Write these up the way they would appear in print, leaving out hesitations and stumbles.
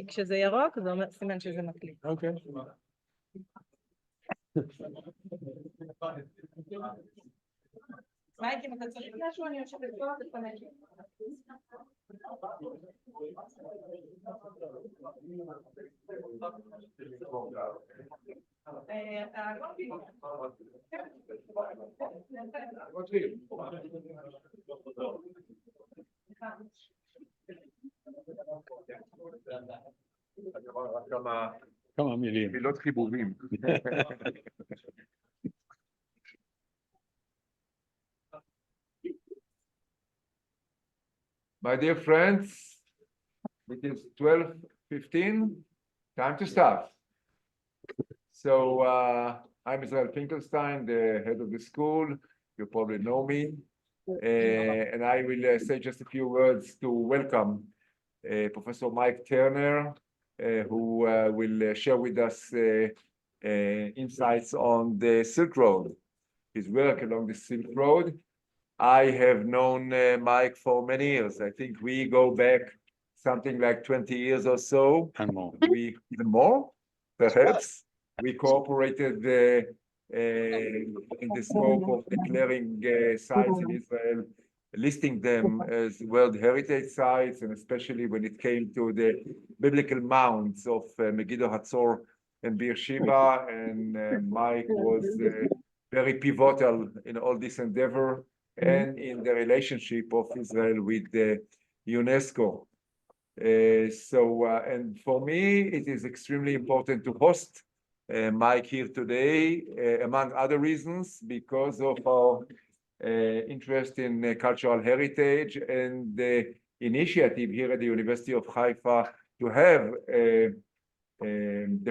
כשזה ירוק, זה אומר סימן שזה מקליט. אוקיי. מייק, אם אתה צריך משהו, אני יושבת פה, תפנה לי. כמה מילים. מילות חיבובים. My dear friends, it is 12:15, time to start. So I'm Israel Finkelstein, the head of the school. You probably know me. And I will say just a few words to welcome Professor Trerner, who will share with us insights on the Silk Road, his work along the Silk Road. I have known Mike for many years. I think we go back something like 20 years or so. And more. Even more, perhaps. We cooperated in the scope of declaring sites in Israel, listing them as World Heritage Sites, and especially when it came to the biblical mounds of Megiddo Hatzor and Beersheba. And Mike was very pivotal in all this endeavor and in the relationship of Israel with the UNESCO. And for me, it is extremely important to host Mike here today, among other reasons, because of our interest in cultural heritage and the initiative here at the University of Haifa to have a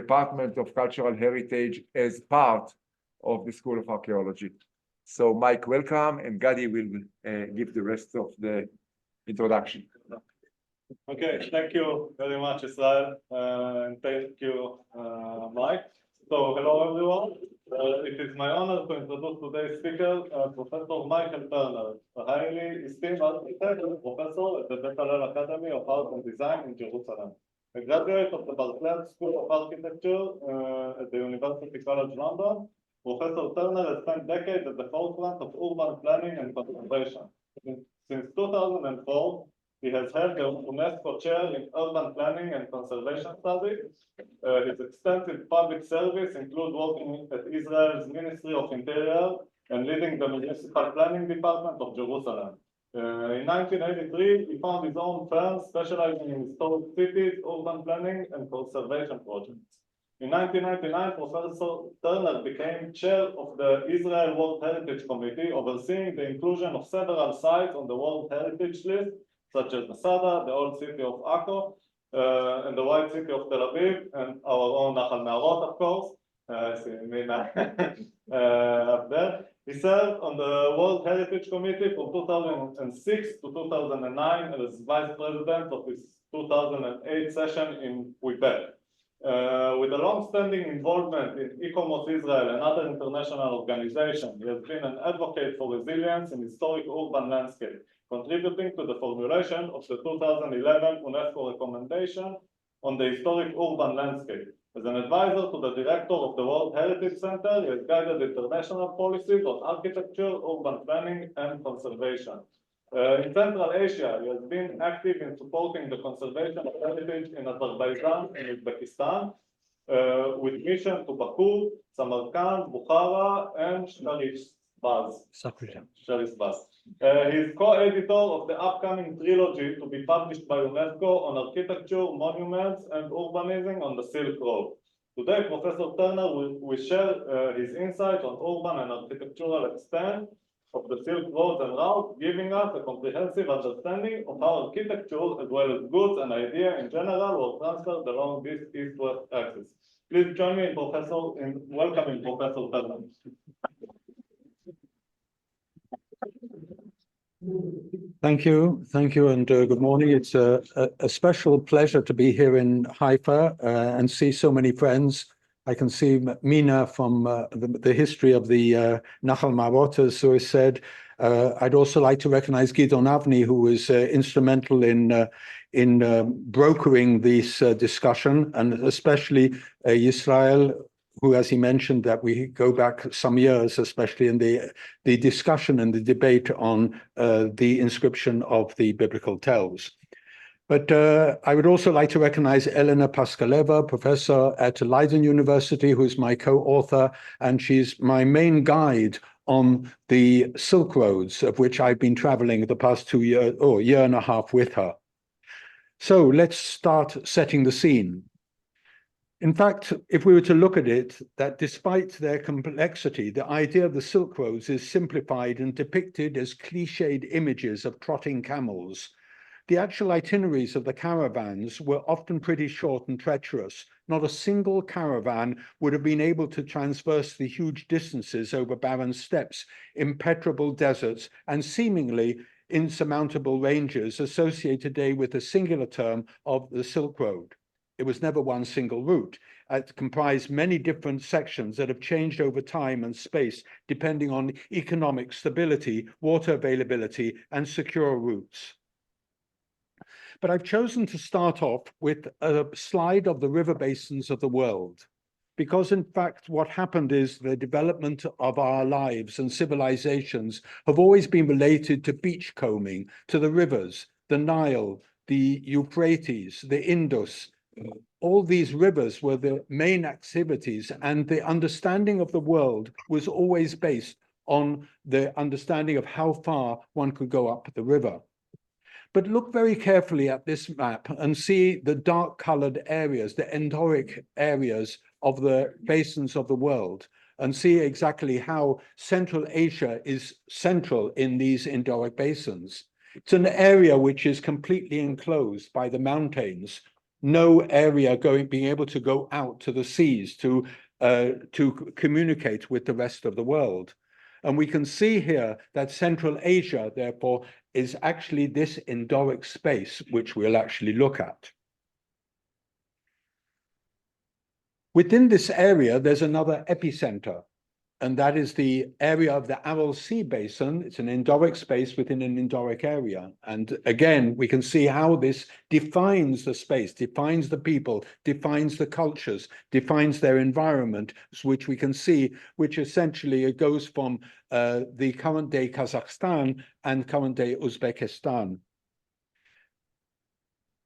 Department of Cultural Heritage as part of the School of Archaeology. So Mike, welcome, and Gadi will give the rest of the introduction. Okay, thank you very much, Israel, and thank you, Mike. So, hello everyone. It is my honor to introduce today's speaker, Professor Michael Turner, a highly esteemed architect and professor at the Bethlehem Academy of Art and Design in Jerusalem. A graduate of the Bethlehem School of Architecture at the University College London, Professor Turner has spent decades at the forefront of urban planning and conservation. Since 2004, he has held the UNESCO Chair in Urban Planning and Conservation Studies. His extensive public service includes working at Israel's Ministry of Interior and leading the Municipal Planning Department of Jerusalem. In 1983, he founded his own firm specializing in historic cities, urban planning, and conservation projects. In 1999, Professor Turner became chair of the Israel World Heritage Committee, overseeing the inclusion of several sites on the World Heritage List, such as Masada, the old city of Akko, and the white city of Tel Aviv, and our own Nahal Me'arot, of course. Up there. He served on the World Heritage Committee from 2006 to 2009 and as vice president of his 2008 session in Quebec. With a long-standing involvement in ECOMOS Israel and other international organizations, he has been an advocate for resilience in historic urban landscape, contributing to the formulation of the 2011 UNESCO recommendation on the historic urban landscape. As an advisor to the director of the World Heritage Center, he has guided international policies on architecture, urban planning, and conservation. In Central Asia, he has been active in supporting the conservation of heritage in Azerbaijan and Uzbekistan, with mission to Baku, Samarkand, Bukhara, and Sharisbaz. He is co-editor of the upcoming trilogy to be published by UNESCO on architecture, monuments, and urbanism on the Silk Road. Today, Professor Turner will share his insight on urban and architectural extent of the Silk Road and route, giving us a comprehensive understanding of how architecture, as well as goods and ideas in general, were transferred along this east-west axis. Please join me in welcoming Professor Turner. Thank you, and good morning. It's a special pleasure to be here in Haifa and see so many friends. I can see Mina from the history of the Nahal Me'arot, as so is said, I'd also like to recognize Gidon Avni, who was instrumental in brokering this discussion, and especially Yisrael, who, as he mentioned, that we go back some years, especially in the discussion and the debate on the inscription of the biblical tells. But I would also like to recognize Elena Paskaleva, professor at Leiden University, who's my co-author, and she's my main guide on the Silk Roads, of which I've been traveling the past 2 years, or year and a half with her. So let's start setting the scene. In fact, if we were to look at it, that despite their complexity, the idea of the Silk Roads is simplified and depicted as cliched images of trotting camels. The actual itineraries of the caravans were often pretty short and treacherous. Not a single caravan would have been able to traverse the huge distances over barren steppes, impenetrable deserts, and seemingly insurmountable ranges associated today with the singular term of the Silk Road. It was never one single route. It comprised many different sections that have changed over time and space, depending on economic stability, water availability, and secure routes. But I've chosen to start off with a slide of the river basins of the world, because in fact, what happened is the development of our lives and civilizations have always been related to beachcombing, to the rivers, the Nile, the Euphrates, the Indus. All these rivers were the main activities, and the understanding of the world was always based on the understanding of how far one could go up the river. But look very carefully at this map and see the dark-colored areas, the endoric areas of the basins of the world, and see exactly how Central Asia is central in these endoric basins. It's an area which is completely enclosed by the mountains. No area being able to go out to the seas to communicate with the rest of the world. And we can see here that Central Asia, therefore, is actually this endoric space, which we'll actually look at. Within this area, there's another epicenter, and that is the area of the Aral Sea Basin. It's an endoric space within an endoric area. And again, we can see how this defines the space, defines the people, defines the cultures, defines their environment, which we can see, which essentially it goes from the current day Kazakhstan and current day Uzbekistan.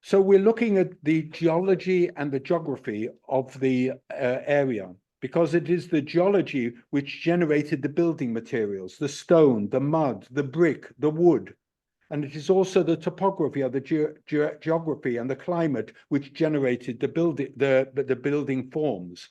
So we're looking at the geology and the geography of the area, because it is the geology which generated the building materials, the stone, the mud, the brick, the wood. And it is also the topography of the geography and the climate which generated the building forms.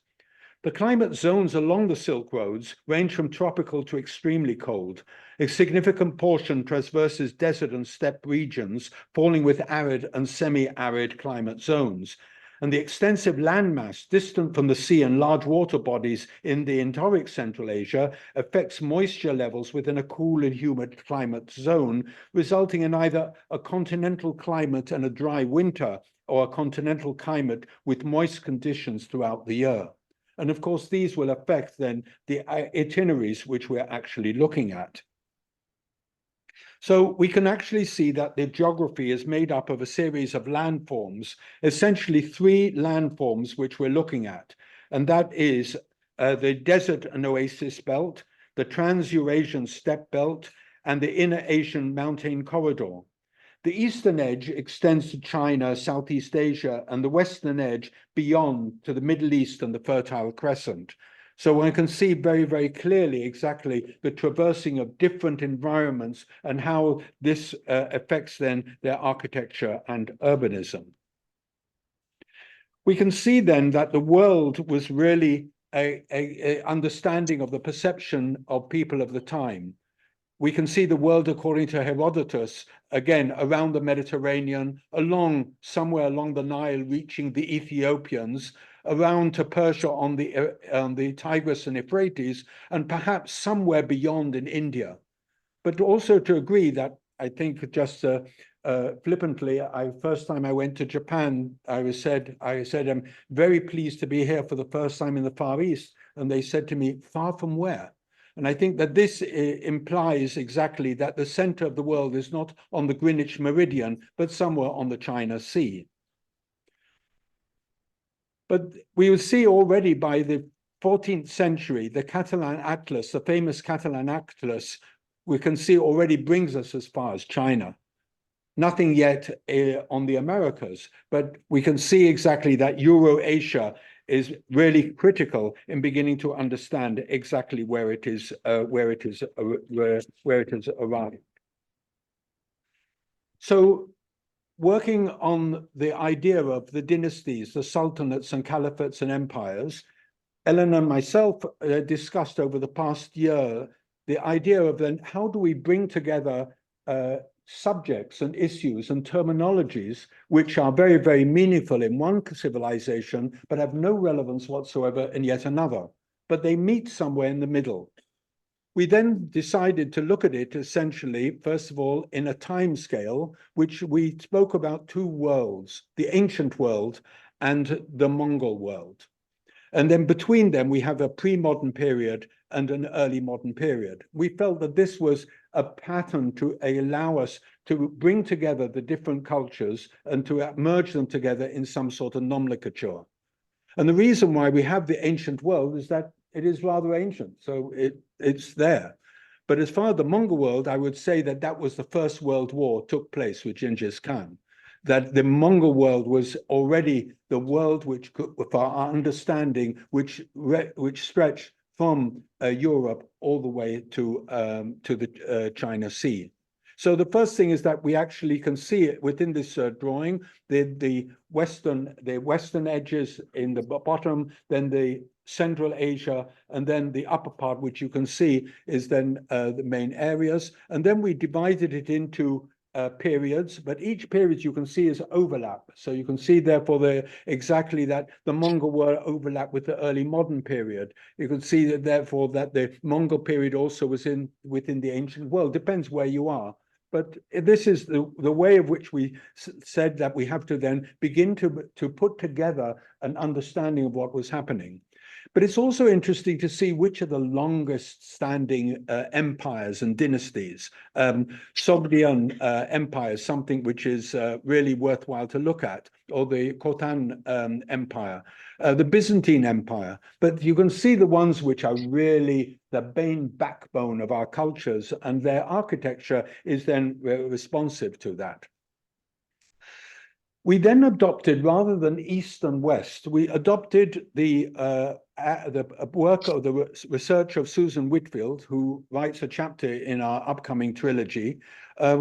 The climate zones along the Silk Roads range from tropical to extremely cold. A significant portion traverses desert and steppe regions, falling with arid and semi-arid climate zones. And the extensive landmass distant from the sea and large water bodies in the endoric Central Asia affects moisture levels within a cool and humid climate zone, resulting in either a continental climate and a dry winter, or a continental climate with moist conditions throughout the year. And of course, these will affect then the itineraries which we're actually looking at. So we can actually see that the geography is made up of a series of landforms, essentially 3 landforms which we're looking at. And that is the desert and oasis belt, the trans-Eurasian steppe belt, and the inner Asian mountain corridor. The eastern edge extends to China, Southeast Asia, and the western edge beyond to the Middle East and the Fertile Crescent. So one can see very, very clearly exactly the traversing of different environments and how this affects then their architecture and urbanism. We can see then that the world was really a understanding of the perception of people of the time. We can see the world according to Herodotus, again, around the Mediterranean, somewhere along the Nile, reaching the Ethiopians, around to Persia on the Tigris and Euphrates, and perhaps somewhere beyond in India. But also to agree that, I think just flippantly, first time I went to Japan, I said, I'm very pleased to be here for the first time in the Far East. And they said to me, far from where? And I think that this implies exactly that the center of the world is not on the Greenwich Meridian, but somewhere on the China Sea. But we will see already by the 14th century, the Catalan Atlas, the famous Catalan Atlas, we can see already brings us as far as China. Nothing yet on the Americas, but we can see exactly that Eurasia is really critical in beginning to understand exactly where it is arrived. So, working on the idea of the dynasties, the sultanates and caliphates and empires, Ellen and myself discussed over the past year the idea of then how do we bring together subjects and issues and terminologies which are very, very meaningful in one civilization, but have no relevance whatsoever in yet another. But they meet somewhere in the middle. We then decided to look at it essentially, first of all, in a time scale, which we spoke about two worlds, the ancient world and the Mongol world. And then between them, we have a pre-modern period and an early modern period. We felt that this was a pattern to allow us to bring together the different cultures and to merge them together in some sort of nomenclature. And the reason why we have the ancient world is that it is rather ancient, so it's there. But as far as the Mongol world, I would say that that was the First World War took place with Genghis Khan. That the Mongol world was already the world which could, for our understanding, which stretched from Europe all the way to the China Sea. So the first thing is that we actually can see it within this drawing, the western edges in the bottom, then the Central Asia, and then the upper part, which you can see is then the main areas. And then we divided it into periods, but each period you can see is overlap. So you can see therefore exactly that the Mongol were overlap with the early modern period. You can see that therefore that the Mongol period also was within the ancient world, depends where you are. But this is the way of which we said that we have to then begin to put together an understanding of what was happening. But it's also interesting to see which are the longest standing empires and dynasties. Sogdian Empire is something which is really worthwhile to look at, or the Khotan Empire, the Byzantine Empire. But you can see the ones which are really the main backbone of our cultures, and their architecture is then responsive to that. We then adopted, rather than East and West, we adopted the work of the research of Susan Whitfield, who writes a chapter in our upcoming trilogy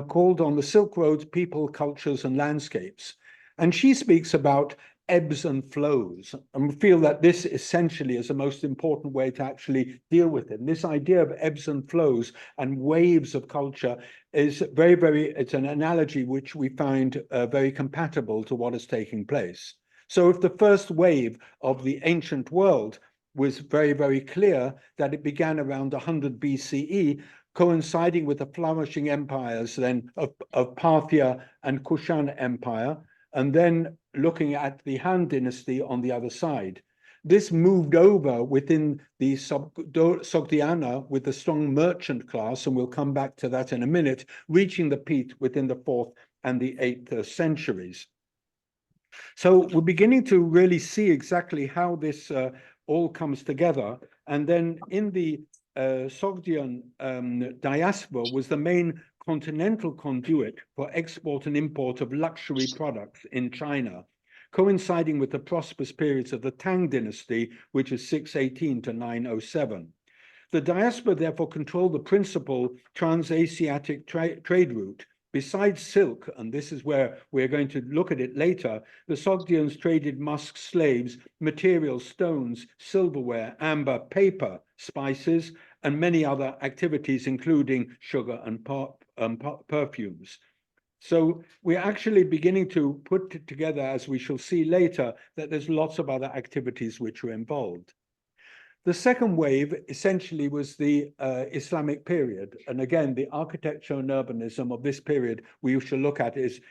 called On the Silk Roads, People, Cultures and Landscapes. And she speaks about ebbs and flows, and we feel that this essentially is the most important way to actually deal with it. And this idea of ebbs and flows and waves of culture is it's an analogy which we find very compatible to what is taking place. So if the first wave of the ancient world was very, very clear that it began around 100 BCE, coinciding with the flourishing empires then of Parthia and Kushan Empire, and then looking at the Han dynasty on the other side. This moved over within the Sogdiana with the strong merchant class, and we'll come back to that in a minute, reaching the peak within the 4th and the 8th centuries. So we're beginning to really see exactly how this all comes together. And then in the Sogdian diaspora was the main continental conduit for export and import of luxury products in China, coinciding with the prosperous periods of the Tang dynasty, which is 618 to 907. The diaspora therefore controlled the principal trans-Asiatic trade route. Besides silk, and this is where we're going to look at it later, the Sogdians traded musk, slaves, materials, stones, silverware, amber, paper, spices, and many other activities, including sugar and perfumes. So we're actually beginning to put together, as we shall see later, that there's lots of other activities which were involved. The second wave essentially was the Islamic period. And again, the architecture and urbanism of this period we shall look at is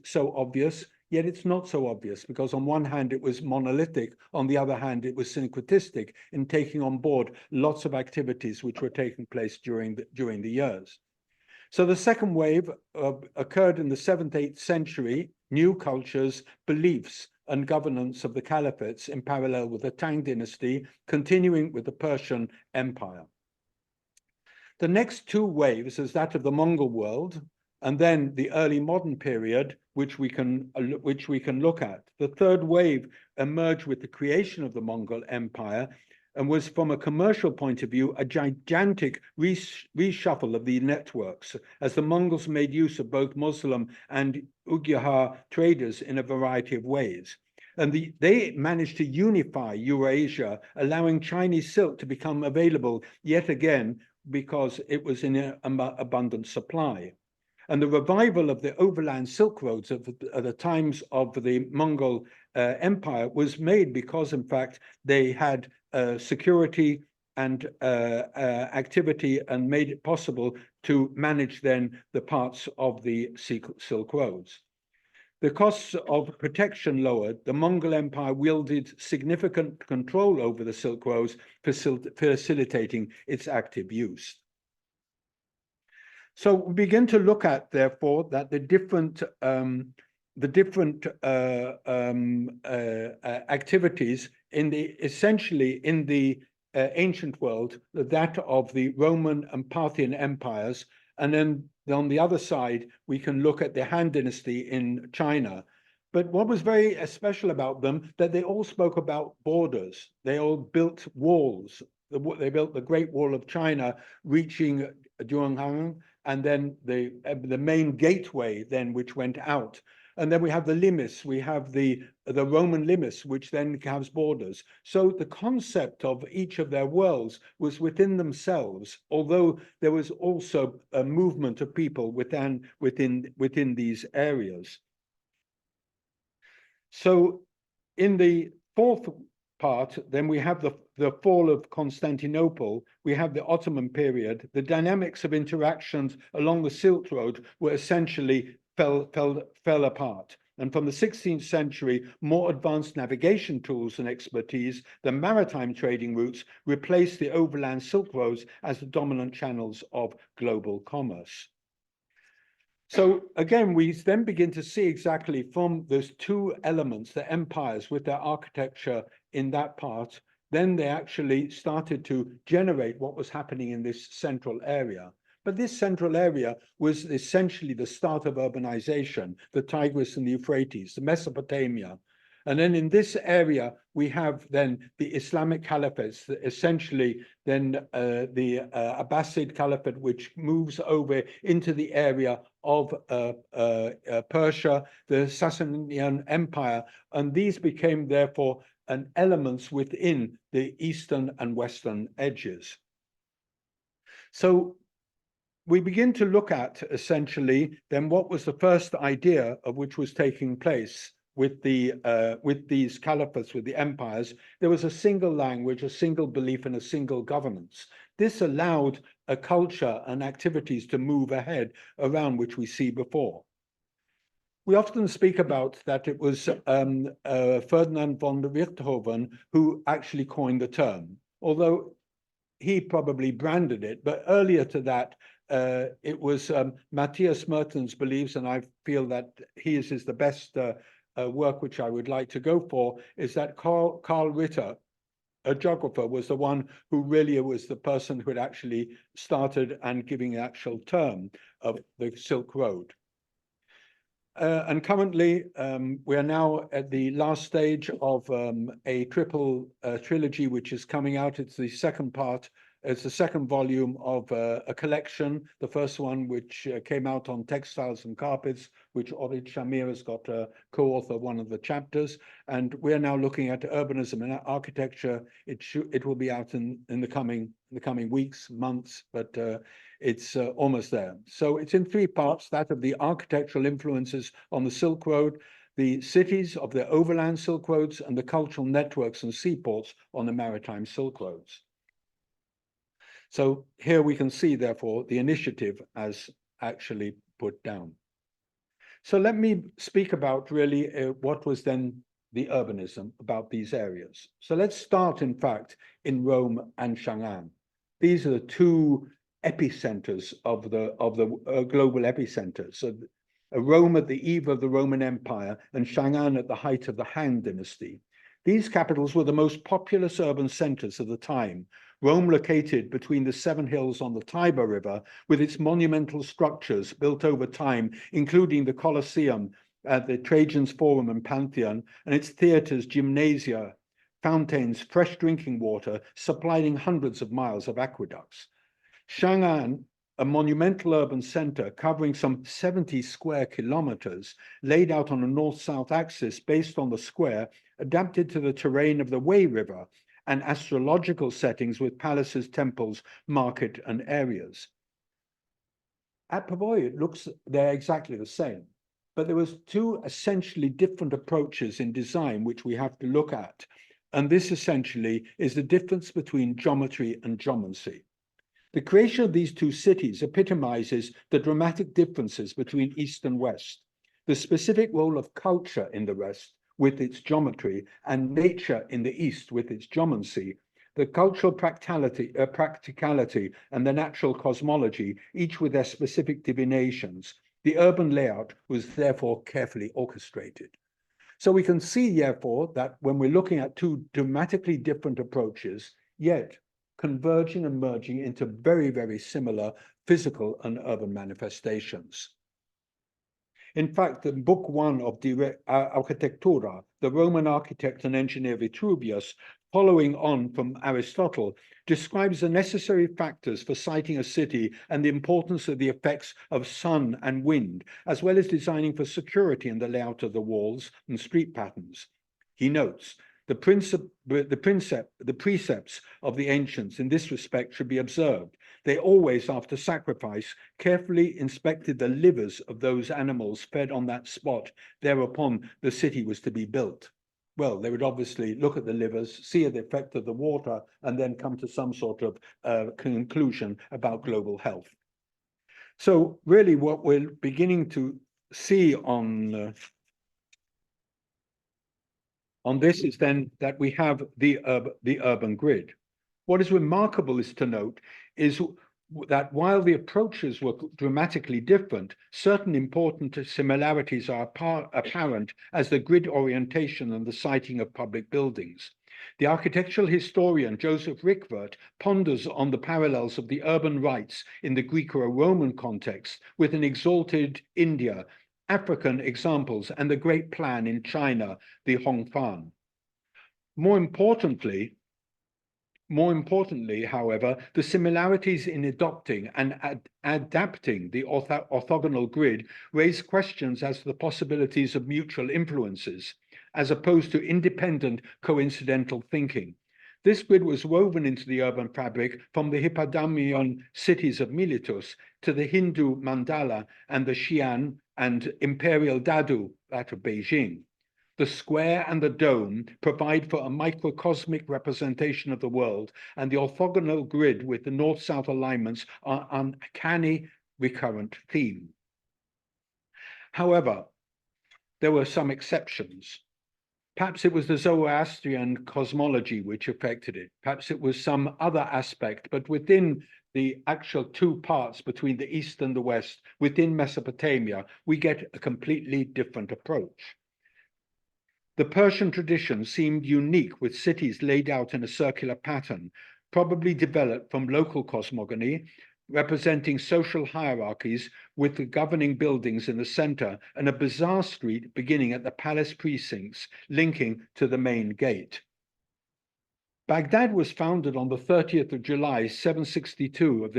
so obvious. yet it's not so obvious, because on one hand it was monolithic, on the other hand it was syncretistic in taking on board lots of activities which were taking place during the years. So the second wave occurred in the 7th, 8th century, new cultures, beliefs, and governance of the caliphates in parallel with the Tang dynasty, continuing with the Persian Empire. The next two waves is that of the Mongol world, and then the early modern period, which we can look at. The third wave emerged with the creation of the Mongol Empire, and was, from a commercial point of view, a gigantic reshuffle of the networks, as the Mongols made use of both Muslim and Ugyar traders in a variety of ways. And they managed to unify Eurasia, allowing Chinese silk to become available yet again, because it was in abundant supply. And the revival of the overland Silk Roads at the times of the Mongol Empire was made because, in fact, they had security and activity, and made it possible to manage then the parts of the Silk Roads. The costs of protection lowered, the Mongol Empire wielded significant control over the Silk Roads, facilitating its active use. So we begin to look at, therefore, that the different activities essentially in the ancient world, that of the Roman and Parthian empires, and then on the other side, we can look at the Han Dynasty in China. But what was very special about them, that they all spoke about borders. They all built walls. They built the Great Wall of China, reaching Zhuanghang, and then the main gateway then, which went out. And then we have the limes, we have the Roman limes, which then has borders. So the concept of each of their worlds was within themselves, although there was also a movement of people within these areas. So in the fourth part, then we have the fall of Constantinople, we have the Ottoman period. The dynamics of interactions along the Silk Road were essentially fell apart. And from the 16th century, more advanced navigation tools and expertise, the maritime trading routes replaced the overland Silk Roads as the dominant channels of global commerce. So again, we then begin to see exactly from those two elements, the empires with their architecture in that part, then they actually started to generate what was happening in this central area. But this central area was essentially the start of urbanization, the Tigris and the Euphrates, the Mesopotamia. And then in this area, we have then the Islamic caliphates, essentially then the Abbasid Caliphate, which moves over into the area of Persia, the Sasanian Empire, and these became therefore elements within the eastern and western edges. So we begin to look at essentially then what was the first idea of which was taking place with these caliphates, with the empires. There was a single language, a single belief, and a single governance. This allowed a culture and activities to move ahead around which we see before. We often speak about that it was Ferdinand von Richthofen who actually coined the term, although he probably branded it, but earlier to that, it was Matthias Mertens believes, and I feel that his is the best work which I would like to go for, is that Karl Ritter, a geographer, was the one who really was the person who had actually started and giving the actual term of the Silk Road. And currently, we are now at the last stage of a triple trilogy, which is coming out. It's the second part. It's the second volume of a collection. The first one, which came out on textiles and carpets, which Ovid Shamir has got a co-author one of the chapters. And we are now looking at urbanism and architecture. It will be out in the coming weeks, months, but it's almost there. So it's in three parts: that of the architectural influences on the Silk Road, the cities of the overland Silk Roads, and the cultural networks and seaports on the maritime Silk Roads. So here we can see, therefore, the initiative as actually put down. So let me speak about really what was then the urbanism about these areas. So let's start, in fact, in Rome and Chang'an. These are the two epicenters of the global epicenters. So Rome at the eve of the Roman Empire and Chang'an at the height of the Han Dynasty. These capitals were the most populous urban centers of the time. Rome located between the Seven Hills on the Tiber River with its monumental structures built over time, including the Colosseum, the Trajan's Forum and Pantheon, and its theaters, gymnasia, fountains, fresh drinking water, supplying hundreds of miles of aqueducts. Chang'an, a monumental urban center covering some 70 square kilometers, laid out on a north-south axis based on the square, adapted to the terrain of the Wei River and astrological settings with palaces, temples, market, and areas. At Pavoy, it looks they're exactly the same, but there was two essentially different approaches in design which we have to look at. And this essentially is the difference between geometry and geomancy. The creation of these two cities epitomizes the dramatic differences between East and West, the specific role of culture in the West with its geometry and nature in the East with its geomancy, the cultural practicality and the natural cosmology, each with their specific divinations. The urban layout was therefore carefully orchestrated. So we can see, therefore, that when we're looking at two dramatically different approaches, yet converging and merging into very, very similar physical and urban manifestations. In fact, in Book 1 of Architectura, the Roman architect and engineer Vitruvius, following on from Aristotle, describes the necessary factors for siting a city and the importance of the effects of sun and wind, as well as designing for security in the layout of the walls and street patterns. He notes, the precepts of the ancients in this respect should be observed. They always, after sacrifice, carefully inspected the livers of those animals fed on that spot. Thereupon, the city was to be built. Well, they would obviously look at the livers, see the effect of the water, and then come to some sort of conclusion about global health. So really what we're beginning to see on this is then that we have the urban grid. What is remarkable is to note is that while the approaches were dramatically different, certain important similarities are apparent as the grid orientation and the siting of public buildings. The architectural historian Joseph Rickvert ponders on the parallels of the urban rites in the Greco-Roman context with an exalted India, African examples, and the Great Plan in China, the Hongfan. More importantly, however, the similarities in adopting and adapting the orthogonal grid raise questions as to the possibilities of mutual influences, as opposed to independent coincidental thinking. This grid was woven into the urban fabric from the Hippodamian cities of Miletus to the Hindu mandala and the Xi'an and imperial dadu, that of Beijing. The square and the dome provide for a microcosmic representation of the world, and the orthogonal grid with the north-south alignments are an uncanny recurrent theme. However, there were some exceptions. Perhaps it was the Zoroastrian cosmology which affected it. Perhaps it was some other aspect, but within the actual two parts between the East and the West, within Mesopotamia, we get a completely different approach. The Persian tradition seemed unique with cities laid out in a circular pattern, probably developed from local cosmogony, representing social hierarchies with the governing buildings in the center and a bizarre street beginning at the palace precincts linking to the main gate. Baghdad was founded on the 30th of July, 762 of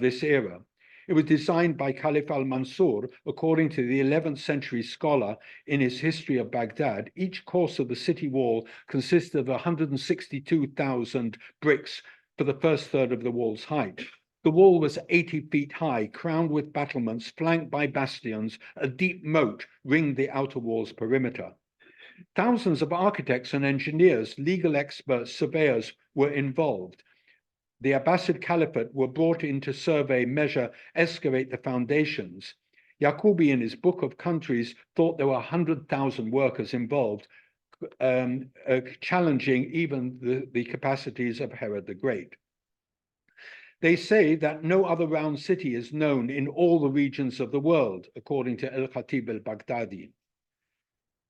this era. It was designed by Caliph al-Mansur, according to the 11th century scholar in his History of Baghdad. Each course of the city wall consisted of 162,000 bricks for the first third of the wall's height. The wall was 80 feet high, crowned with battlements, flanked by bastions. A deep moat ringed the outer wall's perimeter. Thousands of architects and engineers, legal experts, surveyors were involved. The Abbasid Caliphate were brought in to survey, measure, excavate the foundations. Yaqubi, in his book of countries, thought there were 100,000 workers involved, challenging even the capacities of Herod the Great. They say that no other round city is known in all the regions of the world, according to El-Khatib al-Baghdadi.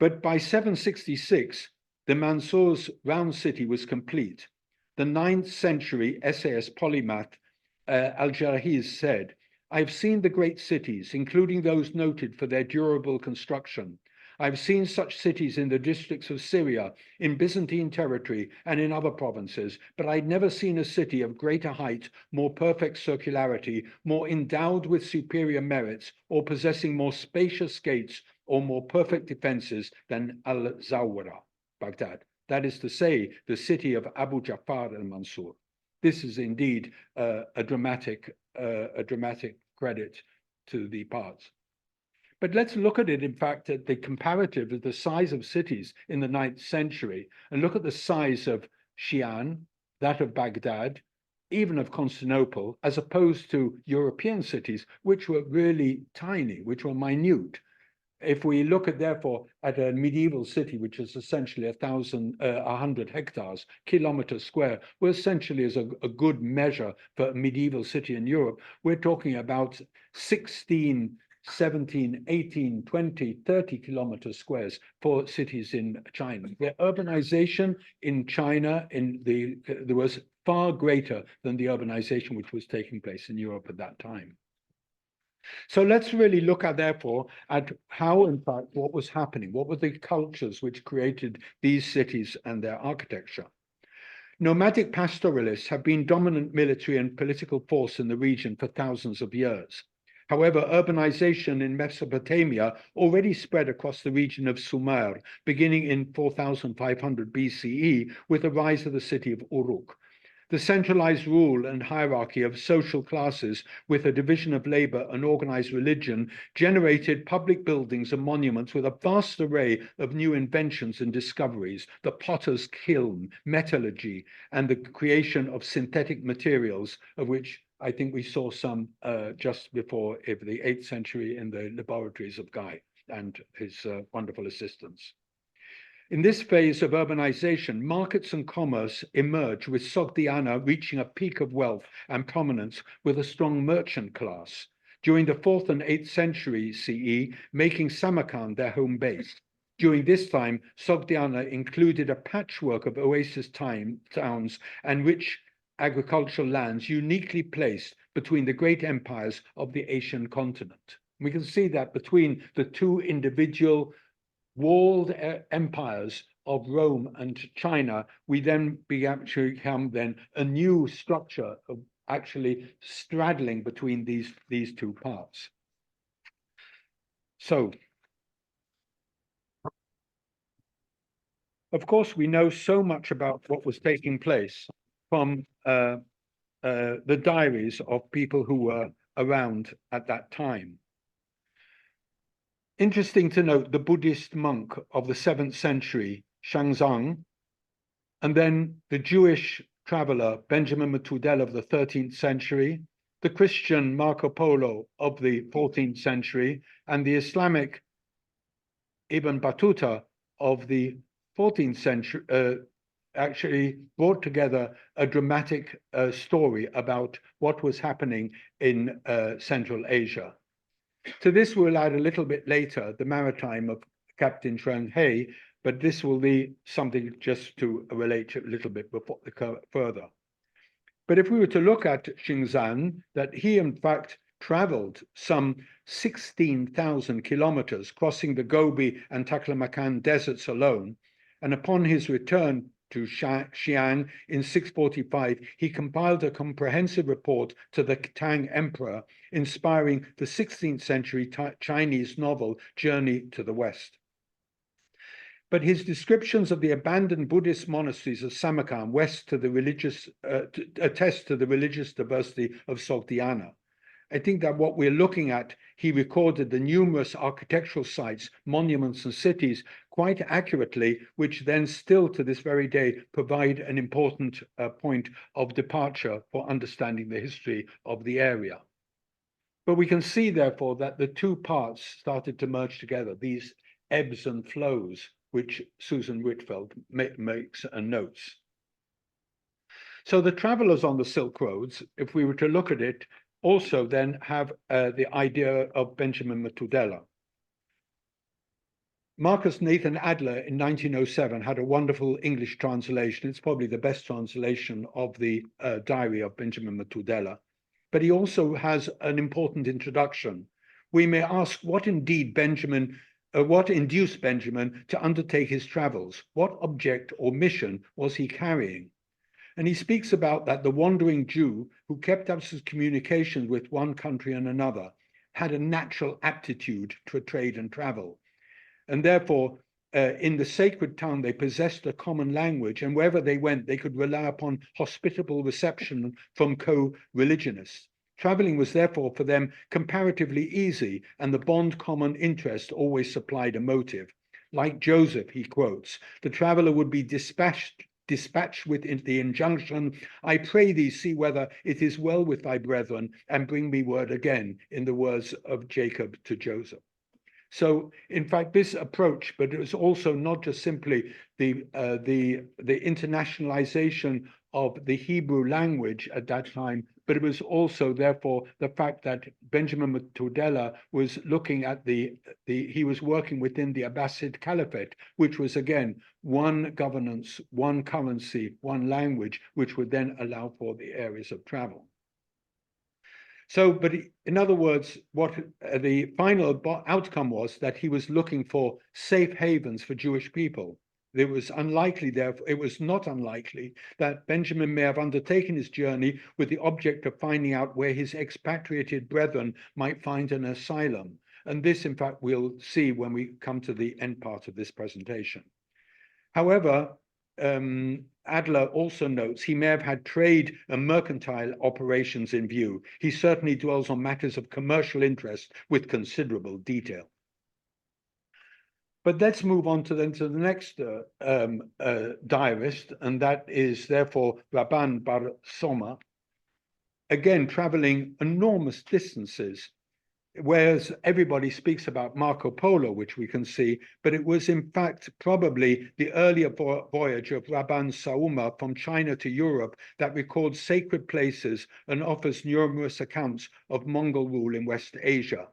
But by 766, the Mansur's round city was complete. The 9th century essayist polymath Al-Jarhiz said, "I've seen the great cities, including those noted for their durable construction. I've seen such cities in the districts of Syria, in Byzantine territory, and in other provinces, but I'd never seen a city of greater height, more perfect circularity, more endowed with superior merits, or possessing more spacious gates or more perfect defenses than Al-Zawra, Baghdad. That is to say, the city of Abu Ja'far al-Mansur." This is indeed a dramatic credit to the parts. But let's look at it, in fact, at the comparative of the size of cities in the 9th century, and look at the size of Xi'an, that of Baghdad, even of Constantinople, as opposed to European cities, which were really tiny, which were minute. If we look at, therefore, at a medieval city, which is essentially 100 hectares, kilometers square, well, essentially is a good measure for a medieval city in Europe, we're talking about 16, 17, 18, 20, 30 kilometers squares for cities in China. The urbanization in China there was far greater than the urbanization which was taking place in Europe at that time. So let's really look at, therefore, at how, in fact, what was happening. What were the cultures which created these cities and their architecture? Nomadic pastoralists have been dominant military and political force in the region for thousands of years. However, urbanization in Mesopotamia already spread across the region of Sumer, beginning in 4500 BCE with the rise of the city of Uruk. The centralized rule and hierarchy of social classes with a division of labor and organized religion generated public buildings and monuments with a vast array of new inventions and discoveries, the potter's kiln, metallurgy, and the creation of synthetic materials, of which I think we saw some just before the 8th century in the laboratories of Guy and his wonderful assistants. In this phase of urbanization, markets and commerce emerge, with Sogdiana reaching a peak of wealth and prominence with a strong merchant class. During the 4th and 8th century CE, making Samarkand their home base. During this time, Sogdiana included a patchwork of oasis towns and rich agricultural lands uniquely placed between the great empires of the Asian continent. We can see that between the two individual walled empires of Rome and China, we then began to become then a new structure of actually straddling between these two parts. So, of course, we know so much about what was taking place from the diaries of people who were around at that time. Interesting to note the Buddhist monk of the 7th century, Shangzang, and then the Jewish traveler Benjamin Matudel of the 13th century, the Christian Marco Polo of the 14th century, and the Islamic Ibn Battuta of the 14th century actually brought together a dramatic story about what was happening in Central Asia. To this, we'll add a little bit later the Maritime of Captain Chuang He, but this will be something just to relate a little bit before, further. But if we were to look at Xingzan, that he in fact traveled some 16,000 kilometers, crossing the Gobi and Taklamakan deserts alone, and upon his return to Xi'an in 645, he compiled a comprehensive report to the Tang Emperor, inspiring the 16th century Chinese novel Journey to the West. But his descriptions of the abandoned Buddhist monasteries of Samarkand west to the religious attest to the religious diversity of Sogdiana. I think that what we're looking at, he recorded the numerous architectural sites, monuments, and cities quite accurately, which then still to this very day provide an important point of departure for understanding the history of the area. But we can see, therefore, that the two parts started to merge together, these ebbs and flows, which Susan Whitfeld makes and notes. So the travelers on the Silk Roads, if we were to look at it, also then have the idea of Benjamin Methuselah. Marcus Nathan Adler in 1907 had a wonderful English translation. It's probably the best translation of the diary of Benjamin Methuselah. But he also has an important introduction. We may ask what induced Benjamin to undertake his travels? What object or mission was he carrying? And he speaks about that the wandering Jew who kept up his communications with one country and another had a natural aptitude to trade and travel. And therefore, in the sacred town, they possessed a common language, and wherever they went, they could rely upon hospitable reception from co-religionists. Traveling was therefore for them comparatively easy, and the bond common interest always supplied a motive. Like Joseph, he quotes, the traveler would be dispatched with the injunction, I pray thee see whether it is well with thy brethren, and bring me word again, in the words of Jacob to Joseph. So, in fact, this approach, but it was also not just simply the internationalization of the Hebrew language at that time, but it was also, therefore, the fact that Benjamin Methuselah was looking at he was working within the Abbasid Caliphate, which was, again, one governance, one currency, one language, which would then allow for the areas of travel. So, but in other words, what the final outcome was that he was looking for safe havens for Jewish people. It was unlikely, therefore, it was not unlikely that Benjamin may have undertaken his journey with the object of finding out where his expatriated brethren might find an asylum. And this, in fact, we'll see when we come to the end part of this presentation. However, Adler also notes he may have had trade and mercantile operations in view. He certainly dwells on matters of commercial interest with considerable detail. But let's move on to the next diarist, and that is therefore Rabban Bar Soma, again traveling enormous distances. Whereas everybody speaks about Marco Polo, which we can see, but it was in fact probably the earlier voyage of Rabban Sauma from China to Europe that records sacred places and offers numerous accounts of Mongol rule in West Asia.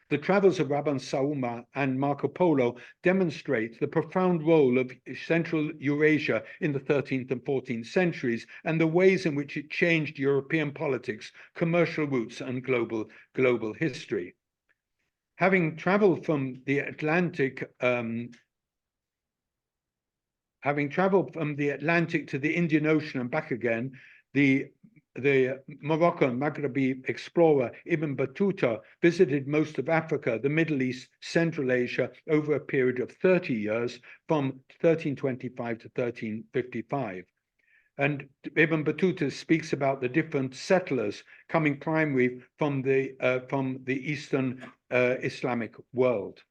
The travels of Rabban Sauma and Marco Polo demonstrate the profound role of Central Eurasia in the 13th and 14th centuries and the ways in which it changed European politics, commercial routes, and global history. Having traveled from the Atlantic to the Indian Ocean and back again, the Moroccan Maghrebi explorer Ibn Battuta visited most of Africa, the Middle East, Central Asia over a period of 30 years from 1325 to 1355. And Ibn Battuta speaks about the different settlers coming primarily from the Eastern Islamic world.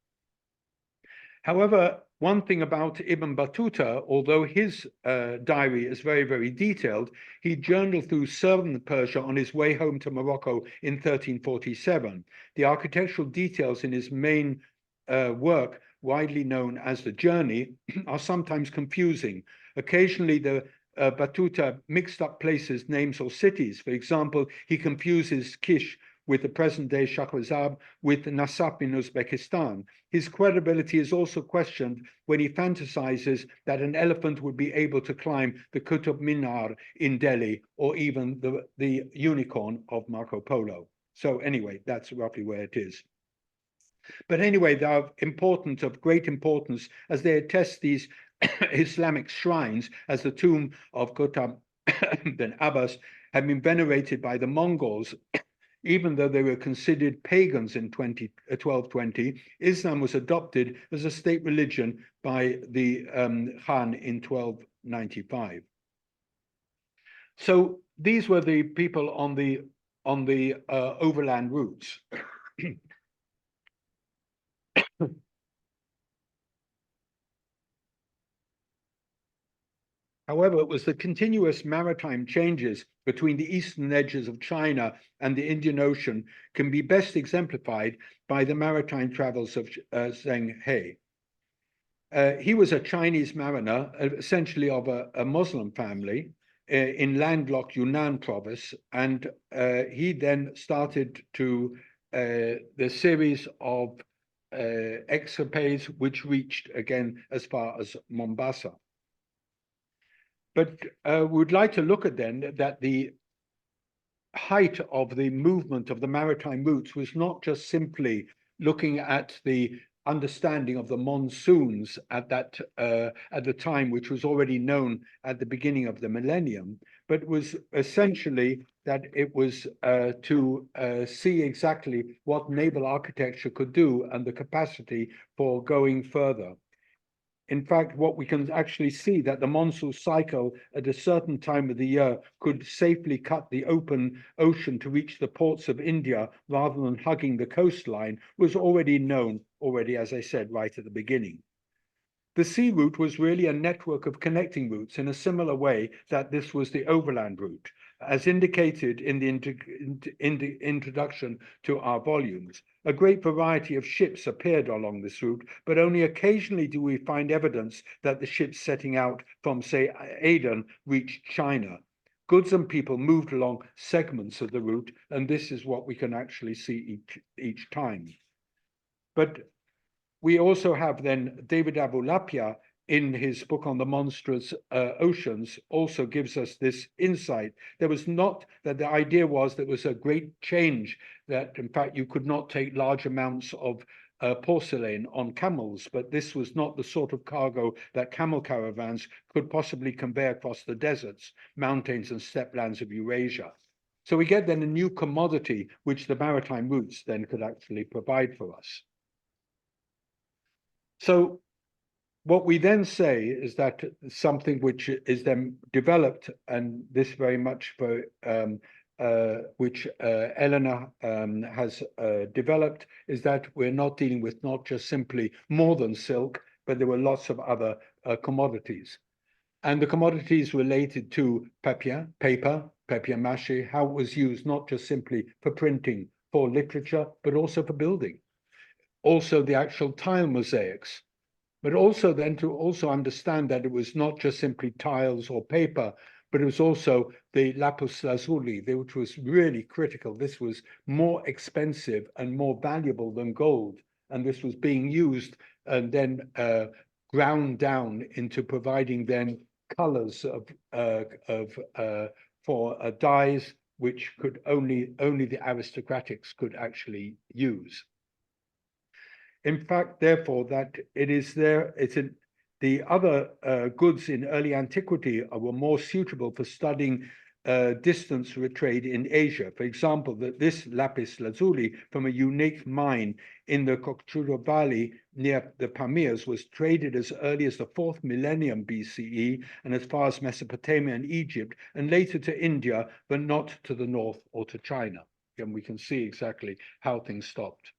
However, one thing about Ibn Battuta, although his diary is very, very detailed, he journeyed through southern Persia on his way home to Morocco in 1347. The architectural details in his main work, widely known as The Journey, are sometimes confusing. Occasionally, the Battuta mixed up places, names, or cities. For example, he confuses Kish with the present-day Shahrazad with Nasab in Uzbekistan. His credibility is also questioned when he fantasizes that an elephant would be able to climb the Qutb Minar in Delhi, or even the unicorn of Marco Polo. So anyway, that's roughly where it is. But anyway, they are important, of great importance, as they attest these Islamic shrines, as the tomb of Qutb bin Abbas had been venerated by the Mongols. Even though they were considered pagans in 1220, Islam was adopted as a state religion by the Khan in 1295. So these were the people on the overland routes. However, it was the continuous maritime changes between the eastern edges of China and the Indian Ocean can be best exemplified by the maritime travels of Zheng He. He was a Chinese mariner, essentially of a Muslim family, in landlocked Yunnan province, and he then started to the series of escapades which reached again as far as Mombasa. But we would like to look at then that the height of the movement of the maritime routes was not just simply looking at the understanding of the monsoons at the time, which was already known at the beginning of the millennium, but was essentially that it was to see exactly what naval architecture could do and the capacity for going further. In fact, what we can actually see that the monsoon cycle at a certain time of the year could safely cut the open ocean to reach the ports of India rather than hugging the coastline was already known, as I said, right at the beginning. The sea route was really a network of connecting routes in a similar way that this was the overland route, as indicated in the introduction to our volumes. A great variety of ships appeared along this route, but only occasionally do we find evidence that the ships setting out from, say, Aden reached China. Goods and people moved along segments of the route, and this is what we can actually see each time. But we also have then David Abulapia in his book on the monstrous oceans also gives us this insight. There was not that the idea was there was a great change, that in fact you could not take large amounts of porcelain on camels, but this was not the sort of cargo that camel caravans could possibly convey across the deserts, mountains and steppelands of Eurasia. So we get then a new commodity which the maritime routes then could actually provide for us. So what we then say is that something which is then developed, and this very much for which Eleanor has developed, is that we're not dealing with not just simply more than silk, but there were lots of other commodities. And the commodities related to papier, papier-mâché, how it was used not just simply for printing, for literature, but also for building. Also the actual tile mosaics, but also then to also understand that it was not just simply tiles or paper, but it was also the lapis lazuli, which was really critical. This was more expensive and more valuable than gold, and this was being used and then ground down into providing then colors for dyes, which could only the aristocratics could actually use. In fact, therefore, that it is there, the other goods in early antiquity were more suitable for studying distance trade in Asia. For example, that this lapis lazuli from a unique mine in the Kokchuro Valley near the Pamirs was traded as early as the 4th millennium BCE and as far as Mesopotamia and Egypt, and later to India, but not to the north or to China. And we can see exactly how things stopped.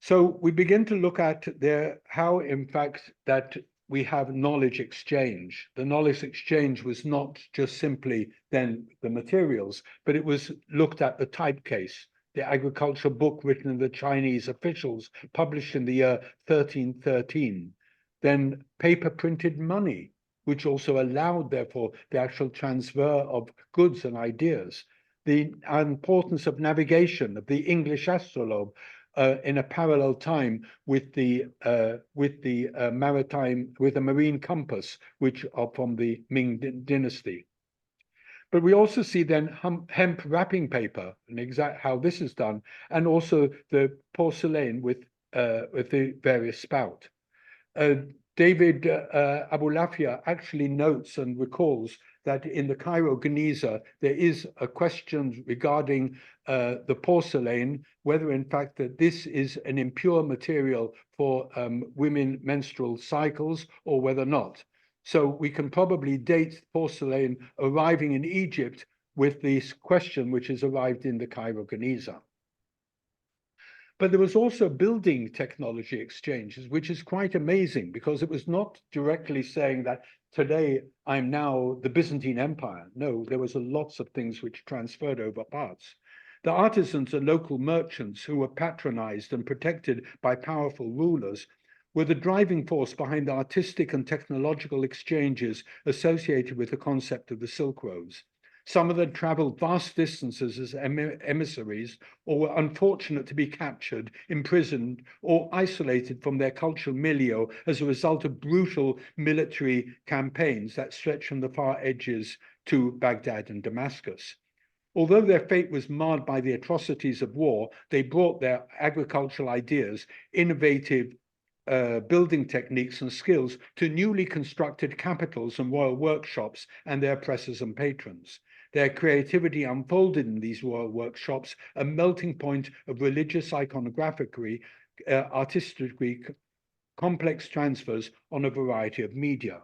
So we begin to look at how, in fact, that we have knowledge exchange. The knowledge exchange was not just simply then the materials, but it was looked at the type case, the agricultural book written in the Chinese officials, published in the year 1313. Then paper printed money, which also allowed, therefore, the actual transfer of goods and ideas. The importance of navigation, of the English astrolabe, in a parallel time with the marine compass, which are from the Ming dynasty. But we also see then hemp wrapping paper and exact how this is done, and also the porcelain with the various spout. David Abulafia actually notes and recalls that in the Cairo Geniza, there is a question regarding the porcelain, whether in fact that this is an impure material for women menstrual cycles or whether not. So we can probably date porcelain arriving in Egypt with this question which has arrived in the Cairo Geniza. But there was also building technology exchanges, which is quite amazing because it was not directly saying that today I'm now the Byzantine Empire. No, there was lots of things which transferred over parts. The artisans and local merchants who were patronized and protected by powerful rulers were the driving force behind the artistic and technological exchanges associated with the concept of the Silk Roads. Some of them traveled vast distances as emissaries or were unfortunate to be captured, imprisoned, or isolated from their cultural milieu as a result of brutal military campaigns that stretched from the far edges to Baghdad and Damascus. Although their fate was marred by the atrocities of war, they brought their agricultural ideas, innovative building techniques and skills to newly constructed capitals and royal workshops and their oppressors and patrons. Their creativity unfolded in these royal workshops, a melting point of religious iconography, artistry, complex transfers on a variety of media.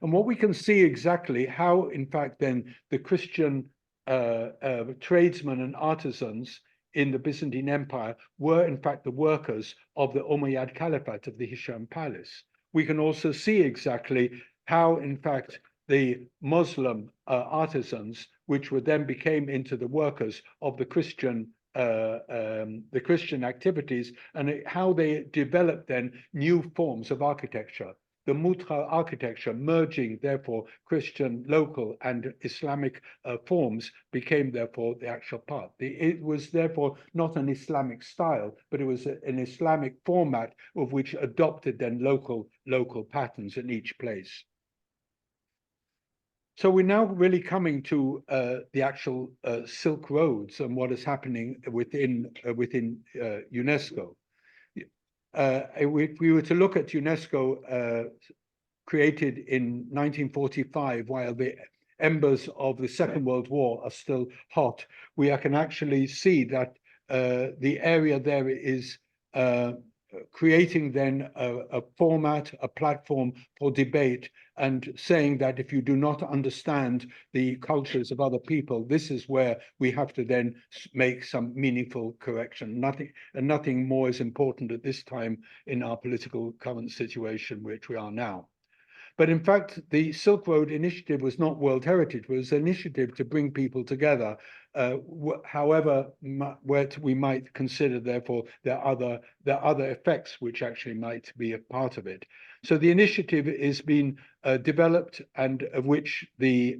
And what we can see exactly how, in fact, then the Christian tradesmen and artisans in the Byzantine Empire were, in fact, the workers of the Umayyad Caliphate of the Hisham Palace. We can also see exactly how, in fact, the Muslim artisans, which were then became into the workers of the Christian activities, and how they developed then new forms of architecture. The Mutra architecture, merging therefore Christian, local, and Islamic forms, became therefore the actual part. It was therefore not an Islamic style, but it was an Islamic format of which adopted then local patterns in each place. So we're now really coming to the actual Silk Roads and what is happening within UNESCO. If we were to look at UNESCO created in 1945, while the embers of the Second World War are still hot, we can actually see that the area there is creating then a format, a platform for debate, and saying that if you do not understand the cultures of other people, this is where we have to then make some meaningful correction. Nothing more is important at this time in our political current situation, which we are now. But in fact, the Silk Road Initiative was not World Heritage, it was an initiative to bring people together, however we might consider, therefore, there are other effects which actually might be a part of it. So the initiative is being developed, and of which the